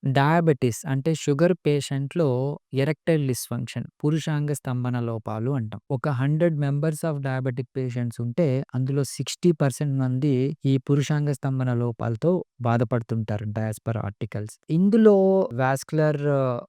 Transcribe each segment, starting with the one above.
Diabetes అంటే sugar పేషెంట్‌లో erectile dysfunction పురుషాంగ స్తంభన లోపాలు అంటాం. ఒక 100 మెంబర్స్ ఆఫ్ డయాబెటిక్ పేషెంట్స్ ఉంటే అందులో 60% మంది ఈ పురుషాంగ స్తంభన లోపాలతో బాధపడుతుంటారంట యాస్ పర్ ఆర్టికల్స్. ఇందులో వాస్కులర్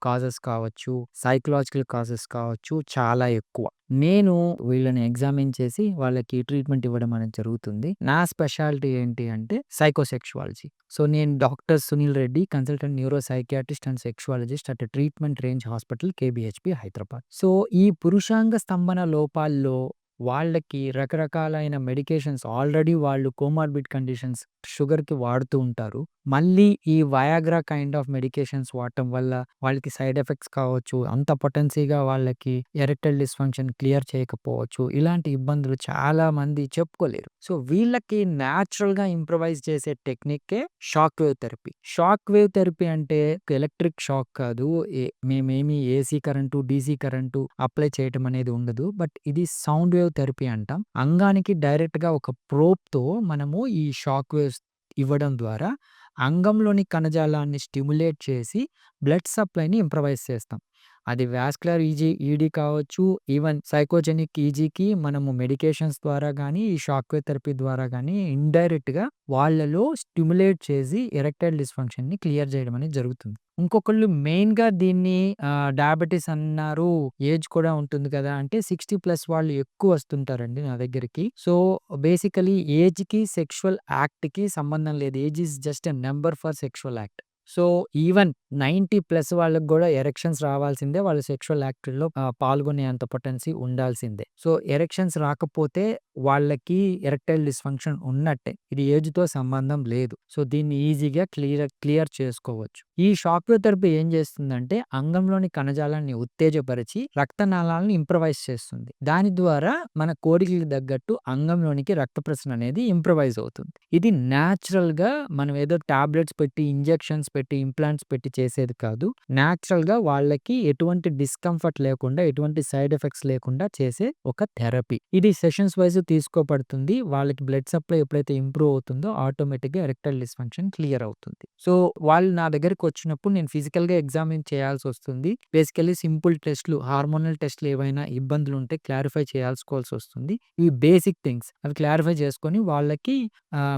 కాజెస్ కావచ్చు, సైకలాజికల్ కాజెస్ కావచ్చు చాలా ఎక్కువ. నేను వీళ్ళని ఎగ్జామిన్ చేసి వాళ్ళకి ట్రీట్మెంట్ ఇవ్వడం అనేది జరుగుతుంది. నా స్పెషాలిటీ ఏంటి అంటే సైకోసెక్షువాలజీ. సో, నేను doctor Sunil Reddy, consultant neuro psychiatrist and sexologist at treatment range hospital KBHP Hyderabad. So, ఈ పురుషాంగ స్తంభన లోపాల్లో వాళ్ళకి రకరకాలైన మెడికేషన్స్ ఆల్రెడీ వాళ్ళు కోమార్బిడ్ కండిషన్స్ షుగర్‌కి వాడుతూ ఉంటారు. మళ్ళీ ఈ వయాగ్రా కైండ్ ఆఫ్ మెడికేషన్స్ వాడటం వల్ల వాళ్ళకి సైడ్ ఎఫెక్ట్స్ కావచ్చు, అంత పొటెన్సీగా వాళ్ళకి ఎరెక్టైల్ డిస్‌ఫంక్షన్ క్లియర్ చేయకపోవచ్చు. ఇలాంటి ఇబ్బందులు చాలా మంది చెప్పుకోలేరు. సో, వీళ్ళకి న్యాచురల్‌గా ఇంప్రొవైజ్ చేసే టెక్నిక్కే shock wave therapy. Shock wave therapy అంటే ఎలక్ట్రిక్ షాక్ కాదు. మేమేమి AC current, DC current apply చేయటం అనేది ఉండదు. బట్ ఇది సౌండ్ వేవ్ థెరపీ అంటాం. అంగానికి డైరెక్ట్‌గా ఒక ప్రోబ్‌తో మనము ఈ షాక్ వేవ్స్ ఇవ్వడం ద్వారా అంగంలోని కణజాలాన్ని స్టిమ్యులేట్ చేసి బ్లడ్ సప్లైని ఇంప్రవైజ్ చేస్తాం. అది వాస్కులర్ ఈడీ కావచ్చు, ఈవెన్ సైకోజెనిక్ ఈజీకి మనము మెడికేషన్స్ ద్వారా గానీ, ఈ షాక్ వేవ్ థెరపీ ద్వారా గానీ ఇండైరెక్ట్‌గా వాళ్ళలో స్టిమ్యులేట్ చేసి ఎరెక్టైల్ డిస్‌ఫంక్షన్‌ని క్లియర్ చేయడం అనేది జరుగుతుంది. ఇంకొకళ్ళు మెయిన్‌గా దీన్ని డయాబెటిస్ అన్నారు. ఏజ్ కూడా ఉంటుంది కదా! అంటే 60+ వాళ్ళు ఎక్కువ వస్తుంటారండి నా దగ్గరికి. సో, బేసికల్లీ ఏజ్‌కి, సెక్షువల్ యాక్ట్‌కి సంబంధం లేదు. Age is just a number for sexual act. So, even 90+ వాళ్ళకి గూడా ఎరెక్షన్స్ రావాల్సిందే. వాళ్ళు సెక్షువల్ యాక్ట్‌లో పాల్గొనేంత పొటెన్సీ ఉండాల్సిందే. సో, ఎరెక్షన్స్ రాకపోతే వాళ్ళకి ఎరెక్టైల్ డిస్‌ఫంక్షన్ ఉన్నట్టే. ఇది ఏజ్‌తో సంబంధం లేదు. సో, దీన్ని ఈజీగా క్లియర్ చేసుకోవచ్చు. ఈ షాక్ వేవ్ థెరపీ ఏం చేస్తుందంటే అంగంలోని కణజాలాన్ని ఉత్తేజపరిచి రక్తనాళాలను ఇంప్రవైజ్ చేస్తుంది. దాని ద్వారా మన కోరికలకు తగ్గట్టు అంగంలోనికి రక్త ప్రసరణ అనేది ఇంప్రవైజ్ అవుతుంది. ఇది న్యాచురల్‌గా మనం ఏదో టాబ్లెట్స్ పెట్టి, ఇంజెక్షన్స్ పెట్టి, ఇంప్లాంట్స్ పెట్టి చేసేది కాదు. న్యాచురల్‌గా వాళ్ళకి ఎటువంటి డిస్కంఫర్ట్ లేకుండా, ఎటువంటి సైడ్ ఎఫెక్ట్స్ లేకుండా చేసే ఒక థెరపీ. ఇది సెషన్స్ వైస్ తీసుకోబడుతుంది. వాళ్ళకి బ్లడ్ సప్లై ఎప్పుడైతే ఇంప్రూవ్ అవుతుందో ఆటోమేటిక్‌గా ఎరెక్టైల్ డిస్‌ఫంక్షన్ క్లియర్ అవుతుంది. సో, వాళ్ళు నా దగ్గరికొచ్చినప్పుడు నేను ఫిజికల్‌గా ఎగ్జామిన్ చేయాల్సొస్తుంది. బేసికల్లీ సింపుల్ టెస్ట్‌లు, హార్మోనల్ టెస్ట్‌లు ఏవైనా ఇబ్బందులుంటే క్లారిఫై చేయాల్సుకోవాల్సొస్తుంది. ఇవి బేసిక్ థింగ్స్. అవి క్లారిఫై చేసుకొని వాళ్ళకి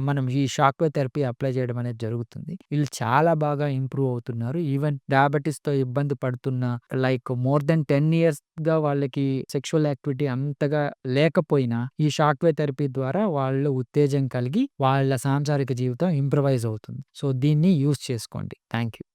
మనం ఈ షాక్ వేవ్ థెరపీ అప్లై చేయడం అనేది జరుగుతుంది. వీళ్ళు చాలా బాగా ఇంప్రూవ్ అవుతున్నారు. ఈవెన్ డయాబెటిస్‌తో ఇబ్బంది పడుతున్న లైక్ మోర్ దెన్ 10 ఇయర్స్‌గా వాళ్ళకి సెక్షువల్ యాక్టివిటీ అంతగా లేకపోయినా ఈ షాక్ వేవ్ థెరపీ ద్వారా వాళ్ళు ఉత్తేజం కలిగి వాళ్ళ సాంసారిక జీవితం ఇంప్రూవైజ్ అవుతుంది. సో, దీన్ని యూజ్ చేసుకోండి. Thank you.